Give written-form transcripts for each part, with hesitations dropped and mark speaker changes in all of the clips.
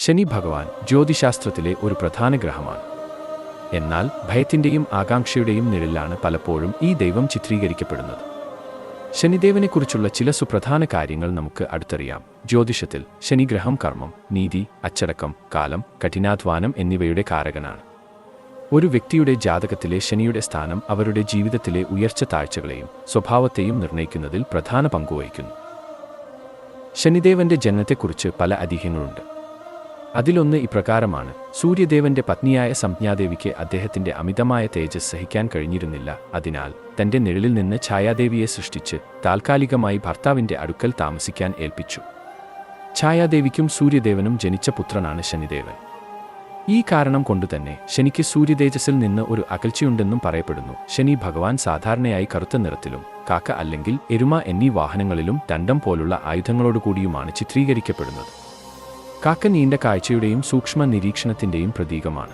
Speaker 1: ശനി ഭഗവാൻ ജ്യോതിശാസ്ത്രത്തിലെ ഒരു പ്രധാന ഗ്രഹമാണ്. എന്നാൽ ഭയത്തിൻ്റെയും ആകാംക്ഷയുടെയും നിഴലിലാണ് പലപ്പോഴും ഈ ദൈവം ചിത്രീകരിക്കപ്പെടുന്നത്. ശനിദേവനെക്കുറിച്ചുള്ള ചില സുപ്രധാന കാര്യങ്ങൾ നമുക്ക് അടുത്തറിയാം. ജ്യോതിഷത്തിൽ ശനിഗ്രഹം കർമ്മം, നീതി, അച്ചടക്കം, കാലം, കഠിനാധ്വാനം എന്നിവയുടെ കാരകനാണ്. ഒരു വ്യക്തിയുടെ ജാതകത്തിലെ ശനിയുടെ സ്ഥാനം അവരുടെ ജീവിതത്തിലെ ഉയർച്ച താഴ്ചകളെയും സ്വഭാവത്തെയും നിർണ്ണയിക്കുന്നതിൽ പ്രധാന പങ്കുവഹിക്കുന്നു. ശനിദേവന്റെ ജനനത്തെക്കുറിച്ച് പല ഐതിഹ്യങ്ങളുണ്ട്. അതിലൊന്ന് ഇപ്രകാരമാണ്: സൂര്യദേവന്റെ പത്നിയായ സംജ്ഞാദേവിക്ക് അദ്ദേഹത്തിന്റെ അമിതമായ തേജസ് സഹിക്കാൻ കഴിഞ്ഞിരുന്നില്ല. അതിനാൽ തന്റെ നിഴലിൽ നിന്ന് ഛായാദേവിയെ സൃഷ്ടിച്ച് താൽക്കാലികമായി ഭർത്താവിന്റെ അടുക്കൽ താമസിക്കാൻ ഏൽപ്പിച്ചു. ഛായാദേവിക്കും സൂര്യദേവനും ജനിച്ച പുത്രനാണ് ശനിദേവൻ. ഈ കാരണം കൊണ്ടുതന്നെ ശനിക്ക് സൂര്യതേജസ്സിൽ നിന്ന് ഒരു അകൽച്ചയുണ്ടെന്നും പറയപ്പെടുന്നു. ശനി ഭഗവാൻ സാധാരണയായി കറുത്ത നിറത്തിലും കാക്ക അല്ലെങ്കിൽ എരുമ എന്നീ വാഹനങ്ങളിലും ദണ്ഡം പോലുള്ള ആയുധങ്ങളോടുകൂടിയുമാണ് ചിത്രീകരിക്കപ്പെടുന്നത്. കാക്ക നീണ്ട കാഴ്ചയുടെയും സൂക്ഷ്മ നിരീക്ഷണത്തിന്റെയും പ്രതീകമാണ്.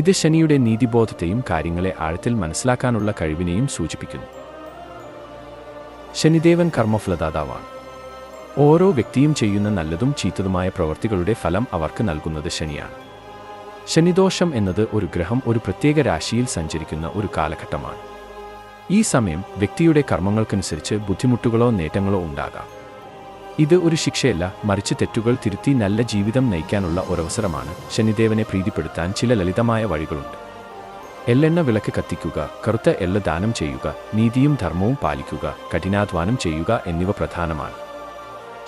Speaker 1: ഇത് ശനിയുടെ നീതിബോധത്തെയും കാര്യങ്ങളെ ആഴത്തിൽ മനസ്സിലാക്കാനുള്ള കഴിവിനെയും സൂചിപ്പിക്കുന്നു. ശനിദേവൻ കർമ്മഫലദാതാവാണ്. ഓരോ വ്യക്തിയും ചെയ്യുന്ന നല്ലതും ചീത്തതുമായ പ്രവൃത്തികളുടെ ഫലം അവർക്ക് നൽകുന്നത് ശനിയാണ്. ശനിദോഷം എന്നത് ഒരു ഗ്രഹം ഒരു പ്രത്യേക രാശിയിൽ സഞ്ചരിക്കുന്ന ഒരു കാലഘട്ടമാണ്. ഈ സമയം വ്യക്തിയുടെ കർമ്മങ്ങൾക്കനുസരിച്ച് ബുദ്ധിമുട്ടുകളോ നേട്ടങ്ങളോ ഉണ്ടാകാം. ഇത് ഒരു ശിക്ഷയല്ല, മറിച്ച് തെറ്റുകൾ തിരുത്തി നല്ല ജീവിതം നയിക്കാനുള്ള ഒരവസരമാണ്. ശനിദേവനെ പ്രീതിപ്പെടുത്താൻ ചില ലളിതമായ വഴികളുണ്ട്. എള്ളെണ്ണ വിളക്ക് കത്തിക്കുക, കറുത്ത എള്ള് ദാനം ചെയ്യുക, നീതിയും ധർമ്മവും പാലിക്കുക, കഠിനാധ്വാനം ചെയ്യുക എന്നിവ പ്രധാനമാണ്.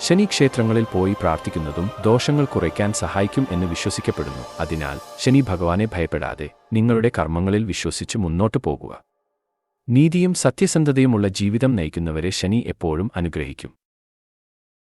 Speaker 1: ശനി ക്ഷേത്രങ്ങളിൽ പോയി പ്രാർത്ഥിക്കുന്നതും ദോഷങ്ങൾ കുറയ്ക്കാൻ സഹായിക്കും എന്ന് വിശ്വസിക്കപ്പെടുന്നു. അതിനാൽ ശനി ഭഗവാനെ ഭയപ്പെടാതെ നിങ്ങളുടെ കർമ്മങ്ങളിൽ വിശ്വസിച്ച് മുന്നോട്ട് പോകുക. നീതിയും സത്യസന്ധതയുമുള്ള ജീവിതം നയിക്കുന്നവരെ ശനി എപ്പോഴും അനുഗ്രഹിക്കും.